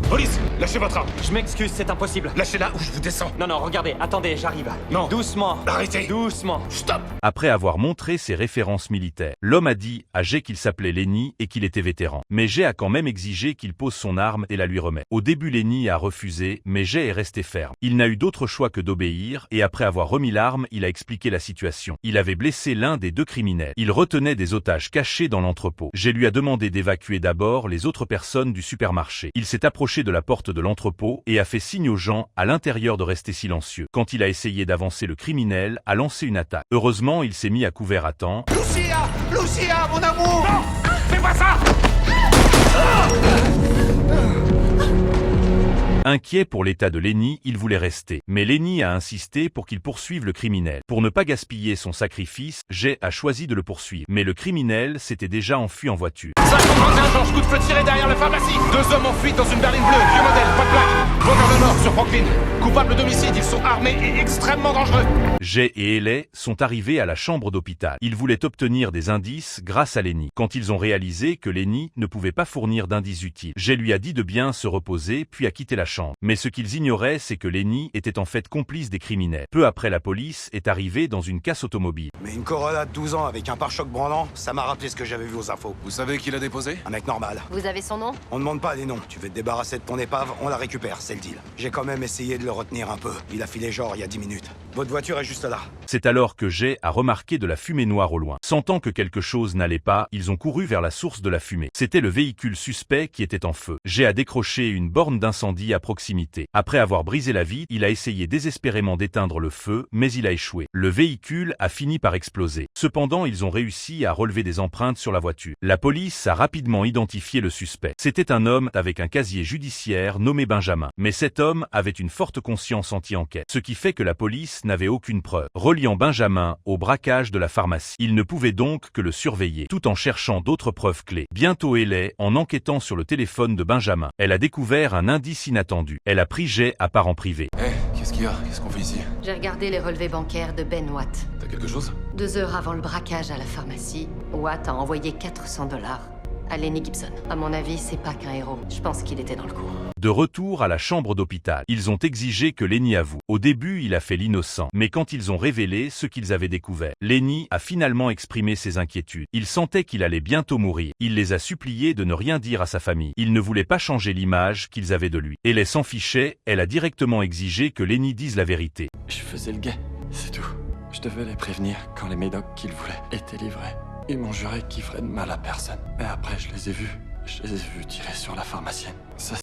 Police, lâchez votre arme. Je m'excuse, c'est impossible. Lâchez-la ou je vous descends. Non, non, regardez, attendez, j'arrive. Non. Doucement. Arrêtez. Doucement. Stop. Après avoir montré ses références militaires, l'homme a dit à Jay qu'il s'appelait Lenny et qu'il était vétéran. Mais Jay a quand même exigé qu'il pose son arme et la lui remet. Au début, Lenny a refusé, mais Jay est resté ferme. Il n'a eu d'autre choix que d'obéir, et après avoir remis l'arme, il a expliqué la situation. Il avait blessé l'un des deux criminels. Il retenait des otages cachés dans l'entrepôt. Jay lui a demandé d'évacuer d'abord les autres personnes du supermarché. Il s'est approché de la porte de l'entrepôt et a fait signe aux gens à l'intérieur de rester silencieux. Quand il a essayé d'avancer, le criminel a lancé une attaque. Heureusement, il s'est mis à couvert à temps. Lucia, Lucia, mon amour. Non, fais pas ça. Inquiet pour l'état de Lenny, il voulait rester. Mais Lenny a insisté pour qu'il poursuive le criminel. Pour ne pas gaspiller son sacrifice, Jay a choisi de le poursuivre. Mais le criminel s'était déjà enfui en voiture. 531 Georges, coup de feu tiré derrière la pharmacie. 2 hommes en fuite dans une berline bleue, vieux modèle, pas de plaque. Longueur de Nord sur Franklin. Coupable d'homicide, ils sont armés et extrêmement dangereux. Jay et Ellie sont arrivés à la chambre d'hôpital. Ils voulaient obtenir des indices grâce à Lenny. Quand ils ont réalisé que Lenny ne pouvait pas fournir d'indices utiles, Jay lui a dit de bien se reposer puis a quitté la chambre. Mais ce qu'ils ignoraient, c'est que Lenny était en fait complice des criminels. Peu après, la police est arrivée dans une casse automobile. Mais une Corolla de 12 ans avec un pare-choc branlant, ça m'a rappelé ce que j'avais vu aux infos. Vous savez qui l'a déposé? Un mec normal. Vous avez son nom? On demande pas des noms. Tu veux te débarrasser de ton épave, on la récupère, c'est le deal. J'ai quand même essayé de le retenir un peu. Il a filé genre il y a 10 minutes. Votre voiture est juste là. C'est alors que Jay a remarqué de la fumée noire au loin. Sentant que quelque chose n'allait pas, ils ont couru vers la source de la fumée. C'était le véhicule suspect qui était en feu. Jay a décroché une borne d'incendie à proximité. Après avoir brisé la vitre, il a essayé désespérément d'éteindre le feu, mais il a échoué. Le véhicule a fini par exploser. Cependant, ils ont réussi à relever des empreintes sur la voiture. La police a rapidement identifié le suspect. C'était un homme avec un casier judiciaire nommé Benjamin. Mais cet homme avait une forte conscience anti-enquête, ce qui fait que la police n'avait aucune preuve reliant Benjamin au braquage de la pharmacie. Il ne pouvait donc que le surveiller, tout en cherchant d'autres preuves clés. Bientôt, Ellie, en enquêtant sur le téléphone de Benjamin, elle a découvert un indice inattendu. Elle a pris Jay à part en privé. Qu'est-ce qu'il y a? Qu'est-ce qu'on fait ici? J'ai regardé les relevés bancaires de Ben Watt. T'as quelque chose? 2 heures avant le braquage à la pharmacie, Watt a envoyé 400 $ à Lenny Gibson. À mon avis, c'est pas qu'un héros. Je pense qu'il était dans le coup. De retour à la chambre d'hôpital, ils ont exigé que Lenny avoue. Au début, il a fait l'innocent, mais quand ils ont révélé ce qu'ils avaient découvert, Lenny a finalement exprimé ses inquiétudes. Il sentait qu'il allait bientôt mourir. Il les a suppliés de ne rien dire à sa famille. Il ne voulait pas changer l'image qu'ils avaient de lui. Ellie s'en fichait, elle a directement exigé que Lenny dise la vérité. Je faisais le gay, c'est tout. Je devais les prévenir quand les médocs qu'ils voulaient étaient livrés. Ils m'ont juré qu'ils feraient de mal à personne. Mais après, je les ai vus tirer sur la pharmacienne. Ça